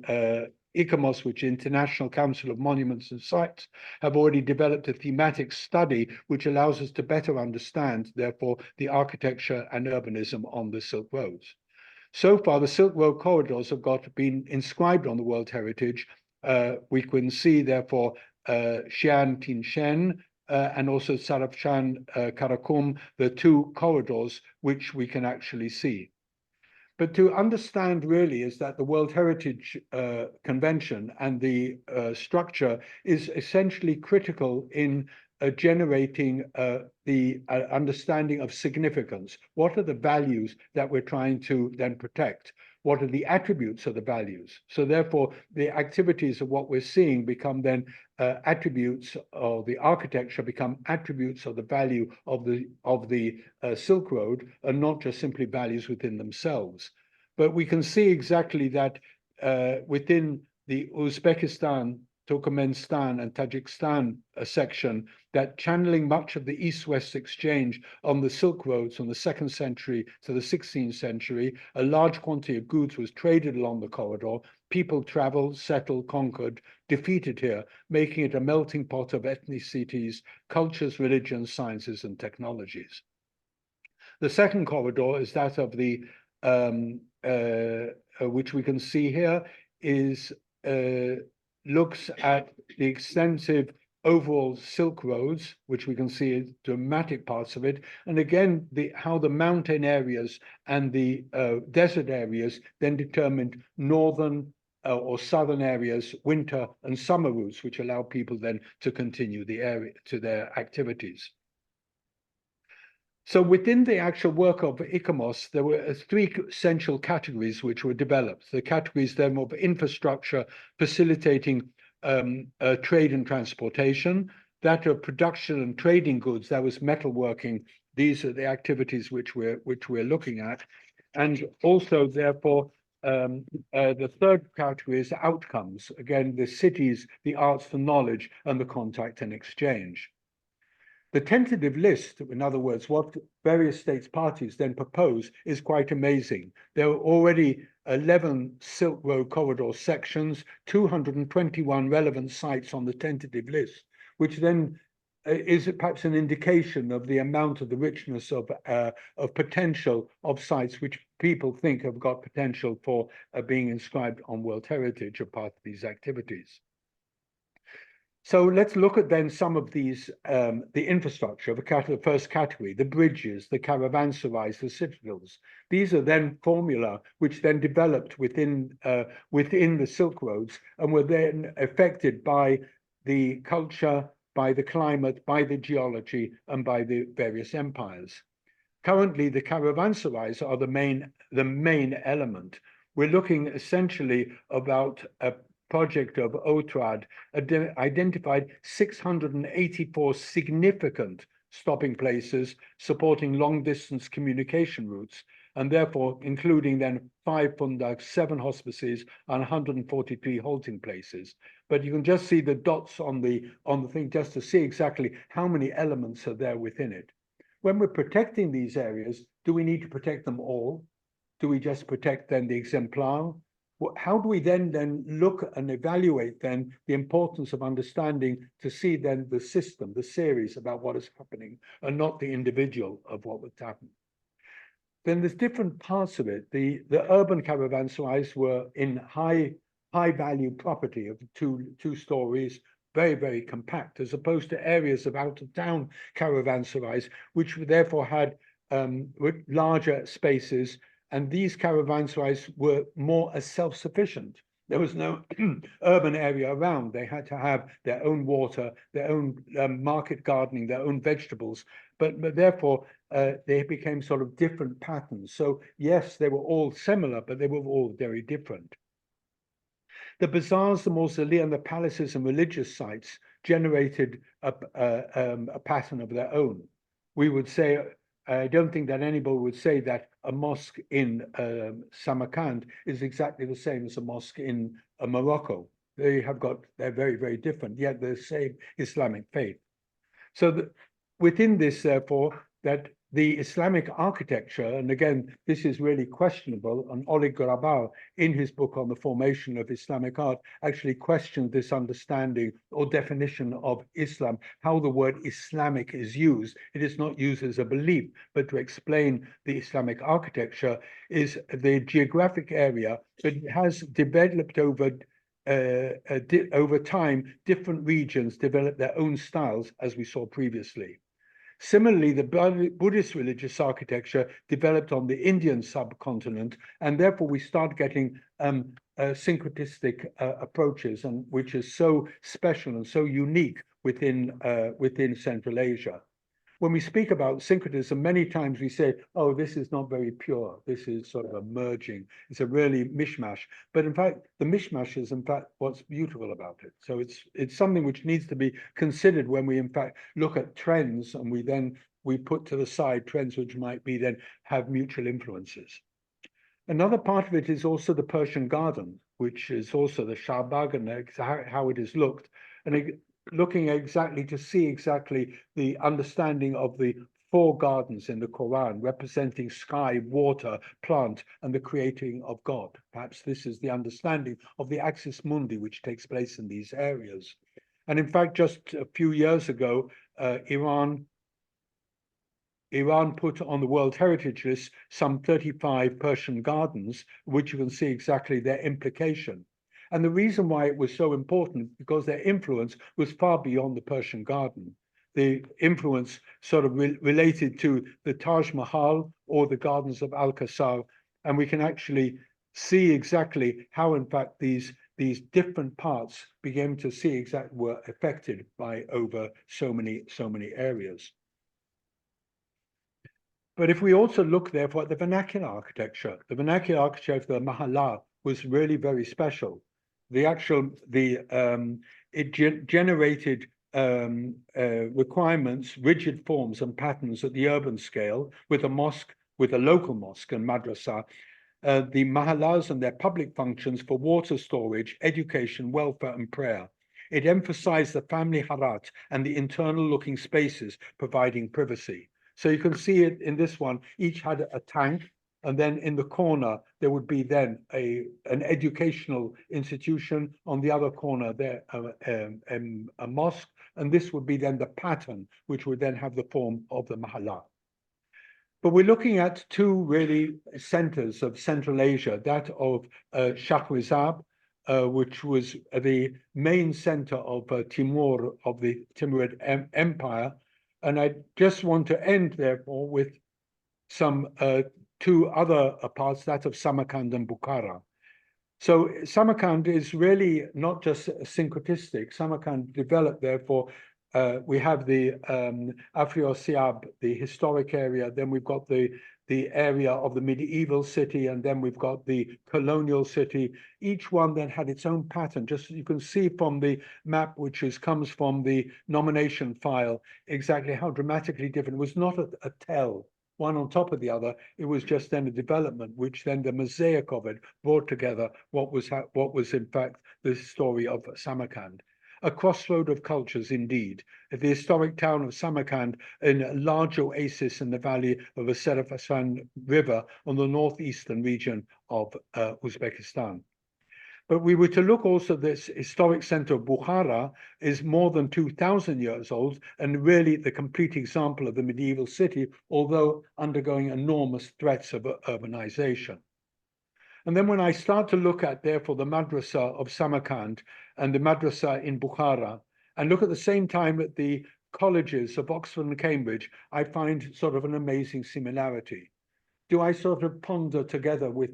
ICOMOS, which is International Council of Monuments and Sites, have already developed a thematic study which allows us to better understand, therefore, the architecture and urbanism on the Silk Roads. So far, the Silk Road corridors have been inscribed on the World Heritage. We can see, therefore, Xi'an Tinshen and also Sarafshan Karakum, the two corridors which we can actually see. But to understand really is that the World Heritage Convention and the structure is essentially critical in generating the understanding of significance. What are the values that we're trying to then protect? What are the attributes of the values? So therefore, the activities of what we're seeing become then attributes, or the architecture become attributes of the value of the Silk Road, and not just simply values within themselves. But we can see exactly that within the Uzbekistan, Turkmenistan and Tajikistan section, that channeling much of the East-West exchange on the Silk Roads from the 2nd century to the 16th century, a large quantity of goods was traded along the corridor. People traveled, settled, conquered, defeated here, making it a melting pot of ethnicities, cultures, religions, sciences, and technologies. The second corridor is that of the, which we can see here, is looks at the extensive overall Silk Roads, which we can see dramatic parts of it, and again how the mountain areas and the desert areas then determined northern or southern areas, winter and summer routes, which allow people then to continue to their activities. So within the actual work of ICOMOS, there were three essential categories which were developed. The categories then of infrastructure facilitating trade and transportation, that of production and trading goods, that was metalworking. These are the activities which we're looking at. And also, therefore, the third category is outcomes. Again, the cities, the arts for knowledge, and the contact and exchange. The tentative list, in other words, what various states parties then propose, is quite amazing. There are already 11 Silk Road corridor sections, 221 relevant sites on the tentative list, which then is perhaps an indication of the amount of the richness of potential of sites which people think have got potential for being inscribed on World Heritage or part of these activities. So let's look at then some of these, the infrastructure of the first category, the bridges, the caravanserais, the citadels. These are then formula which then developed within the Silk Roads and were then affected by the culture, by the climate, by the geology, and by the various empires. Currently, the caravanserais are the main element. We're looking essentially about a project of OTRAD identified 684 significant stopping places supporting long-distance communication routes, and therefore including then 5 fundaks, 7 hospices, and 143 halting places. But you can just see the dots on the thing just to see exactly how many elements are there within it. When we're protecting these areas, do we need to protect them all? Do we just protect then the exemplar? How do we then look and evaluate then the importance of understanding to see then the system, the series about what is happening, and not the individual of what would happen? Then there's different parts of it. The urban caravanserais were in high value property of two stories, very, very compact, as opposed to areas of out of town caravanserais, which therefore had larger spaces. And these caravanserais were more as self-sufficient. There was no urban area around. They had to have their own water, their own market gardening, their own vegetables, but therefore they became sort of different patterns. So yes, they were all similar, but they were all very different. The bazaars, the mausoleum, the palaces and religious sites generated a pattern of their own. We would say, I don't think that anybody would say that a mosque in Samarkand is exactly the same as a mosque in Morocco. They're very, very different, yet they're the same Islamic faith. So within this, therefore, that the Islamic architecture, and again, this is really questionable, and Oleg Garabal, in his book on the formation of Islamic art, actually questioned this understanding or definition of Islam, how the word Islamic is used. It is not used as a belief, but to explain the Islamic architecture is the geographic area that has developed over time. Different regions develop their own styles, as we saw previously. Similarly, the Buddhist religious architecture developed on the Indian subcontinent, and therefore we start getting syncretistic approaches, and which is so special and so unique within Central Asia. When we speak about syncretism, many times we say, oh, this is not very pure. This is sort of a merging. It's a really mishmash. But in fact, the mishmash is in fact what's beautiful about it. So it's something which needs to be considered when we in fact look at trends, and we put to the side trends which might be then have mutual influences. Another part of it is also the Persian garden, which is also the Shahbag and how it is looked. And looking exactly to see exactly the understanding of the 4 gardens in the Quran, representing sky, water, plant, and the creating of God. Perhaps this is the understanding of the axis mundi, which takes place in these areas. And in fact, just a few years ago, Iran put on the World Heritage List some 35 Persian gardens, which you can see exactly their implication. And the reason why it was so important, because their influence was far beyond the Persian garden. The influence sort of related to the Taj Mahal or the gardens of Al-Qasar. And we can actually see exactly how, in fact, these different parts began to see exactly were affected by over so many areas. But if we also look, therefore, at the vernacular architecture of the Mahalla was really very special. It generated requirements, rigid forms and patterns at the urban scale with a mosque, with a local mosque and madrasa, the mahallas and their public functions for water storage, education, welfare and prayer. It emphasized the family harat and the internal looking spaces providing privacy. So you can see it in this one, each had a tank, and then in the corner, there would be then an educational institution. On the other corner there, a mosque, and this would be then the pattern, which would then have the form of the mahalla. But we're looking at two really centers of Central Asia, that of Shahrizab, which was the main center of Timur, of the Timurid Empire. And I just want to end, therefore, with some two other parts, that of Samarkand and Bukhara. So Samarkand is really not just syncretistic. Samarkand developed, therefore, we have the Afro-Siab, the historic area, then we've got the area of the medieval city, and then we've got the colonial city. Each one then had its own pattern, just as you can see from the map, which comes from the nomination file, exactly how dramatically different. It was not a tell, one on top of the other. It was just then a development, which then the mosaic of it brought together what was in fact the story of Samarkand. A crossroad of cultures, indeed. The historic town of Samarkand, in a large oasis in the valley of the Serafsan River on the northeastern region of Uzbekistan. But we were to look also, this historic center of Bukhara is more than 2,000 years old and really the complete example of the medieval city, although undergoing enormous threats of urbanization. And then when I start to look at, therefore, the madrasa of Samarkand and the madrasa in Bukhara, and look at the same time at the colleges of Oxford and Cambridge, I find sort of an amazing similarity. Do I sort of ponder together with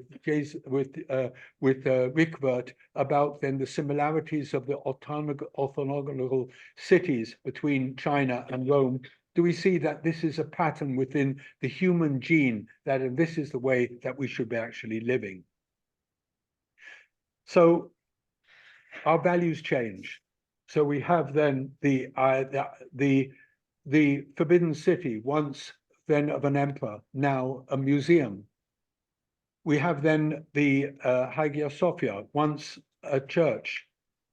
Rikvert about then the similarities of the orthogonal cities between China and Rome? Do we see that this is a pattern within the human gene, that this is the way that we should be actually living? So our values change. So we have then the Forbidden City, once then of an emperor, now a museum. We have then the Hagia Sophia, once a church,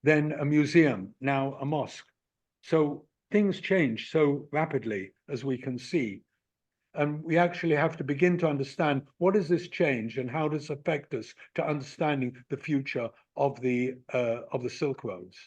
then a museum, now a mosque. So things change so rapidly, as we can see. And we actually have to begin to understand what is this change and how does it affect us to understanding the future of the Silk Roads.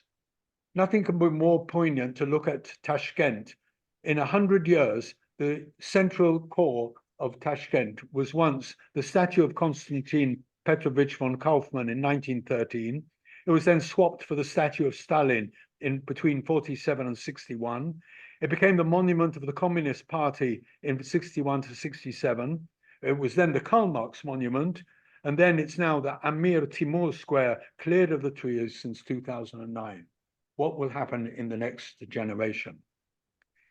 Nothing can be more poignant to look at Tashkent. In 100 years, the central core of Tashkent was once the statue of Konstantin Petrovich von Kaufmann in 1913. It was then swapped for the statue of Stalin in between 47 and 61. It became the monument of the Communist Party in 61 to 67. It was then the Karl Marx monument, and then it's now the Amir Timur Square, cleared of the trees since 2009. What will happen in the next generation?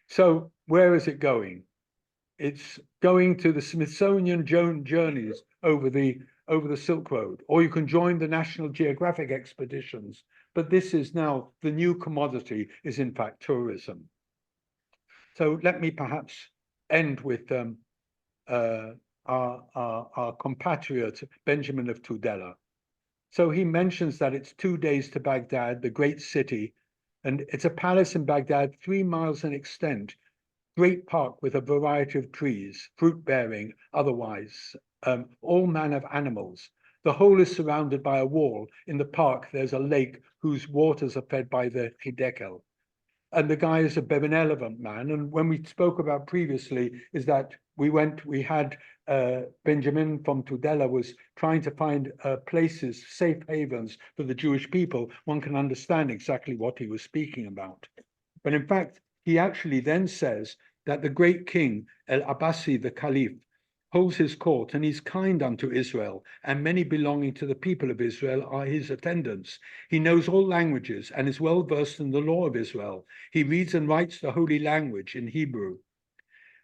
So where is it going? It's going to the Smithsonian journeys over the Silk Road, or you can join the National Geographic expeditions. But this is now the new commodity, is in fact tourism. So let me perhaps end with our compatriot, Benjamin of Tudela. So he mentions that it's 2 days to Baghdad, the great city, and it's a palace in Baghdad, 3 miles in extent, great park with a variety of trees, fruit-bearing, otherwise, all manner of animals. The whole is surrounded by a wall. In the park, there's a lake whose waters are fed by the Hidekel. And the guy is a benevolent man. And when we spoke about previously, is that we had Benjamin from Tudela was trying to find places, safe havens for the Jewish people. One can understand exactly what he was speaking about. But in fact, he actually then says that the great king, El-Abbasi, the Caliph, holds his court and he's kind unto Israel, and many belonging to the people of Israel are his attendants. He knows all languages and is well versed in the law of Israel. He reads and writes the holy language in Hebrew.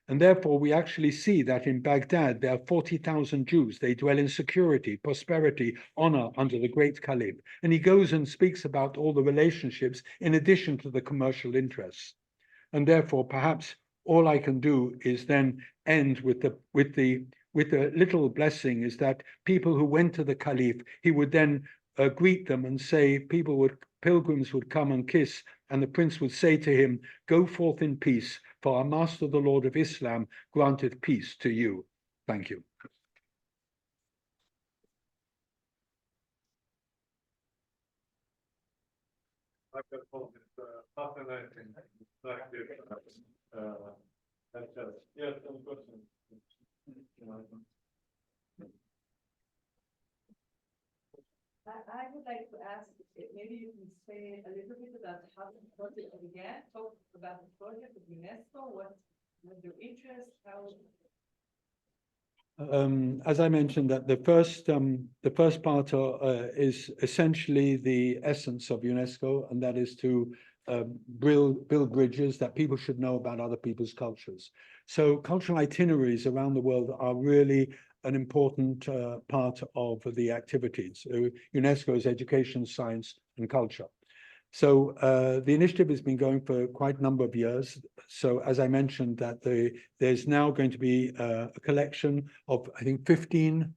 And therefore, we actually see that in Baghdad, there are 40,000 Jews. They dwell in security, prosperity, honor under the great Caliph. And he goes and speaks about all the relationships in addition to the commercial interests. And therefore, perhaps all I can do is then end with the little blessing is that people who went to the Caliph, he would then greet them and say, pilgrims would come and kiss, and the prince would say to him, "Go forth in peace, for our master, the Lord of Islam, granted peace to you." Thank you. Fascinating. Yes, some questions. I would like to ask, maybe you can say a little bit about how the project began, talk about the project of UNESCO, what was your interest, how... As I mentioned, that the first part is essentially the essence of UNESCO, and that is to build bridges that people should know about other people's cultures. So cultural itineraries around the world are really an important part of the activities. UNESCO is education, science, and culture. So the initiative has been going for quite a number of years. So as I mentioned, that there's now going to be a collection of, I think, 15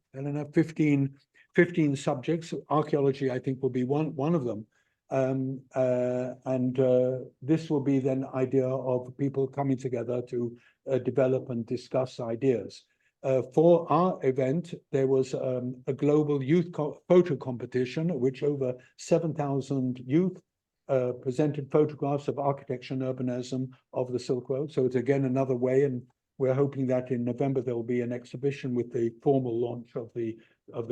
subjects. Archaeology, I think, will be one of them. This will be then idea of people coming together to develop and discuss ideas. For our event, there was a global youth photo competition, which over 7,000 youth presented photographs of architecture and urbanism of the Silk Road. So it's again another way, and we're hoping that in November there will be an exhibition with the formal launch of the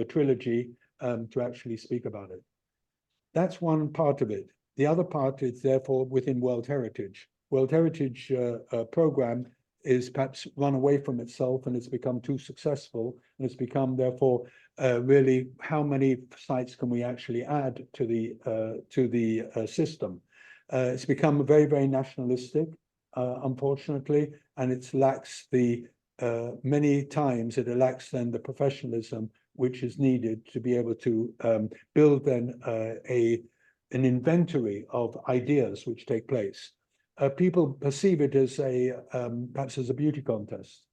trilogy to actually speak about it. That's one part of it. The other part is therefore within World Heritage. World Heritage program is perhaps run away from itself, and it's become too successful, and it's become therefore really how many sites can we actually add to the system. It's become very, very nationalistic, unfortunately, and it lacks many times it lacks then the professionalism which is needed to be able to build then an inventory of ideas which take place. People perceive it as perhaps as a beauty contest,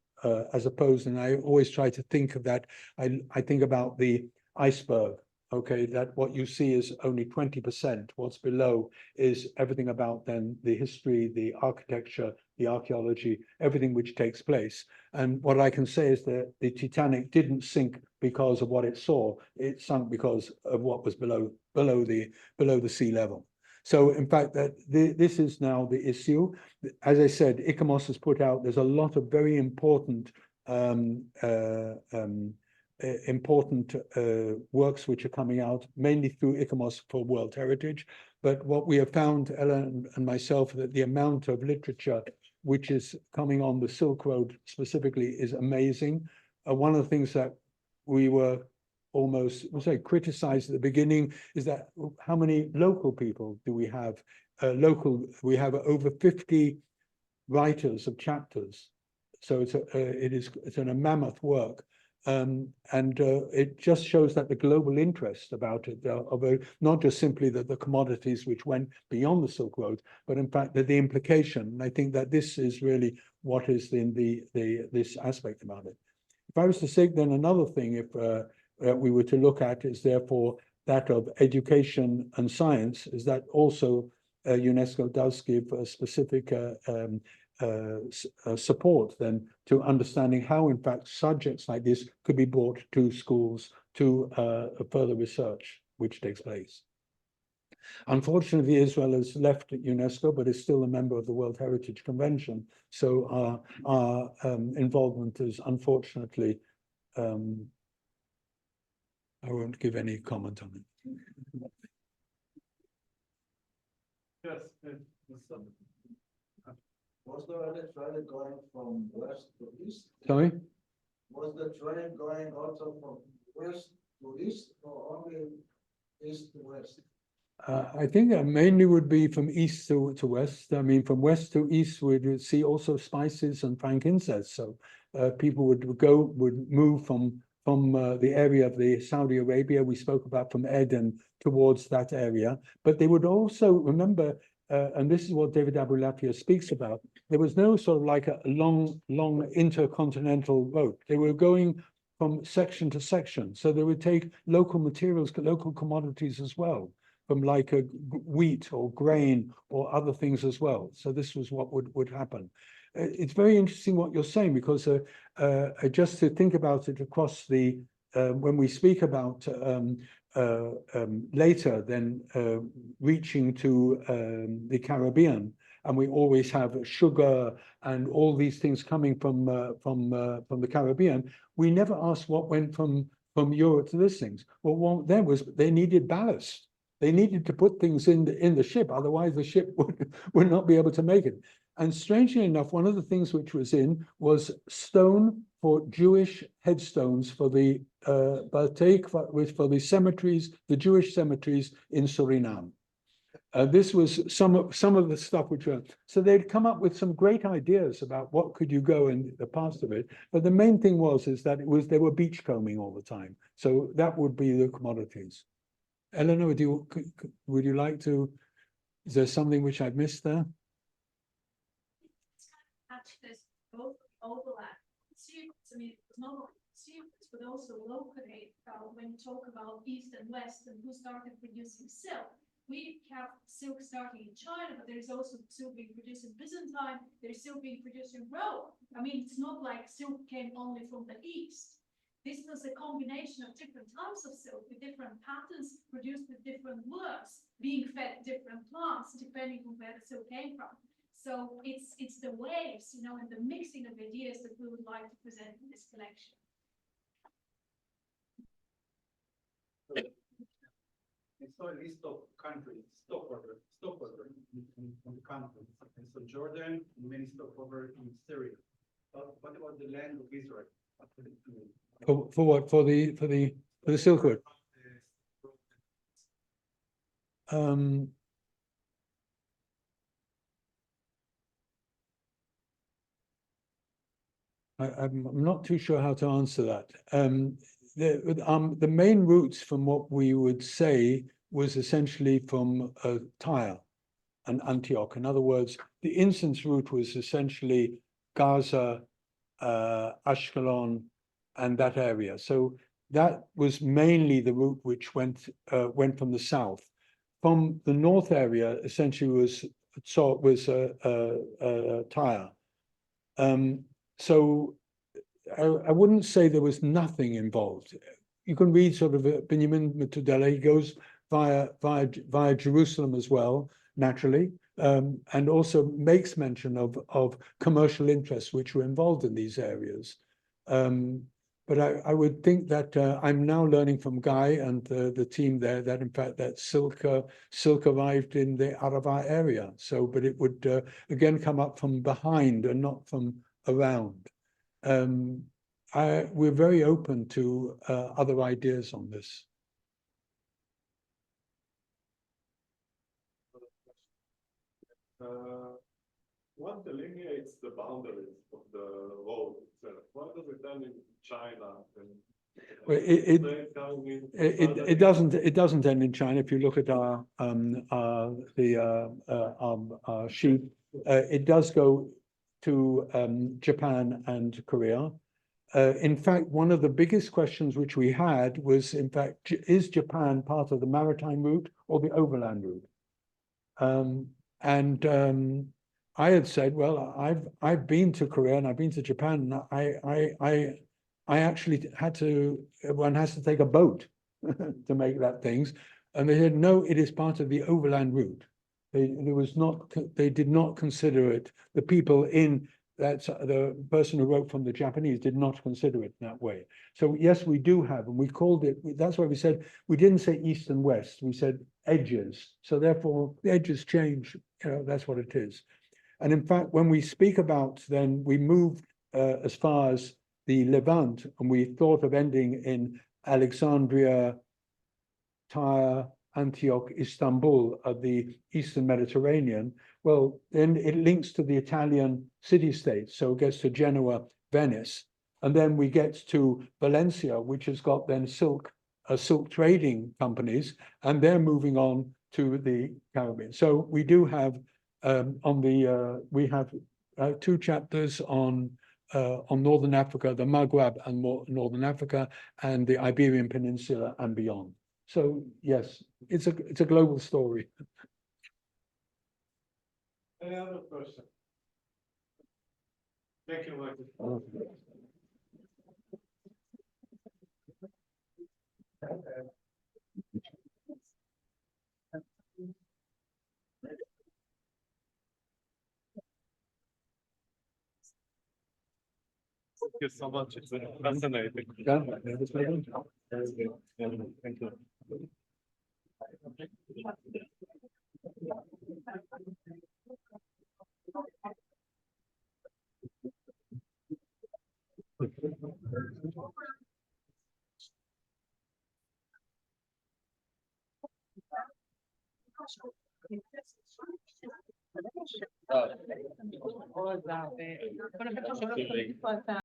as opposed, and I always try to think of that. I think about the iceberg, okay, that what you see is only 20%. What's below is everything about then the history, the architecture, the archaeology, everything which takes place. And what I can say is that the Titanic didn't sink because of what it saw. It sunk because of what was below the sea level. So in fact, that this is now the issue. As I said, ICOMOS has put out, there's a lot of very important works which are coming out, mainly through ICOMOS for World Heritage. But what we have found, Ellen and myself, that the amount of literature which is coming on the Silk Road specifically is amazing. One of the things that we were almost criticized at the beginning is that how many local people do we have? We have over 50 writers of chapters, so it's a mammoth work, and it just shows that the global interest about it, not just simply that the commodities which went beyond the Silk Road, but in fact that the implication. And I think that this is really what is in this aspect about it. If I was to say then another thing, if we were to look at is therefore that of education and science, is that also UNESCO does give a specific support then to understanding how in fact subjects like this could be brought to schools to further research which takes place. Unfortunately, Israel has left UNESCO, but is still a member of the World Heritage Convention. So our involvement is unfortunately I won't give any comment on it. Yes. Was there any train going from west to east? Sorry? Was the train going also from west to east or only east to west? I think that mainly would be from east to west. I mean, from west to east, we would see also spices and frankincense. So people would move from the area of the Saudi Arabia we spoke about, from Eden towards that area. But they would also remember, and this is what David Abulafia speaks about, there was no sort of like a long intercontinental road. They were going from section to section. So they would take local materials, local commodities as well, from like a wheat or grain or other things as well. So this was what would happen. It's very interesting what you're saying, because just to think about it across the, when we speak about later then reaching to the Caribbean, and we always have sugar and all these things coming from the Caribbean, we never asked what went from Europe to these things. Well, what then was they needed ballast. They needed to put things in the ship, otherwise the ship would not be able to make it. And strangely enough, one of the things which was in was stone for Jewish headstones for the for the cemeteries, the Jewish cemeteries in Suriname. This was some of the stuff which were, so they'd come up with some great ideas about what could you go in the past of it. But the main thing is that they were beachcombing all the time. So that would be the commodities. Eleanor, would you like to, is there something which I've missed there? Actually, there's both overlap. I mean, not only secrets, but also locally, when you talk about East and West and who started producing silk. We have silk starting in China, but there's also silk being produced in Byzantine. There's silk being produced in Rome. I mean, it's not like silk came only from the East. This was a combination of different types of silk with different patterns produced with different works, being fed different plants depending on where the silk came from. So it's the waves, you know, and the mixing of ideas that we would like to present in this collection. I saw a list of countries, stopover in the countries. And so Jordan, many stopover in Syria. But what about the land of Israel? For what? For the Silk Road? I'm not too sure how to answer that. The main routes from what we would say was essentially from Tyre and Antioch. In other words, the instance route was essentially Gaza, Ashkelon, and that area. So that was mainly the route which went from the south. From the north area, essentially was Tyre. So I wouldn't say there was nothing involved. You can read sort of Benjamin Metudela. He goes via Jerusalem as well, naturally, and also makes mention of commercial interests which were involved in these areas. But I would think that I'm now learning from Guy and the team there that in fact that silk arrived in the Arava area. So, but it would again come up from behind and not from around. We're very open to other ideas on this. What delineates the boundaries of the road itself? What does it tell in China? Well, it doesn't end in China. If you look at our sheet, it does go to Japan and Korea. In fact, one of the biggest questions which we had was, in fact, is Japan part of the maritime route or the overland route? I had said, well, I've been to Korea and I've been to Japan. And I actually one has to take a boat to make that things. And they said, no, it is part of the overland route. They did not consider it. The people in that, the person who wrote from the Japanese did not consider it that way. So yes, we do have, and we called it, that's why we said, we didn't say east and west, we said edges. So therefore the edges change, you know, that's what it is. And in fact, when we speak about, then we moved as far as the Levant, and we thought of ending in Alexandria, Tyre, Antioch, Istanbul, the Eastern Mediterranean, well, then it links to the Italian city-states. So it gets to Genoa, Venice. And then we get to Valencia, which has got then silk trading companies, and they're moving on to the Caribbean. So we do have we have 2 chapters on Northern Africa, the Maghreb and Northern Africa, and the Iberian Peninsula and beyond. So yes, it's a global story. Any other question? Thank you, Michael. Thank you so much. It's fascinating. Yeah. Thank you.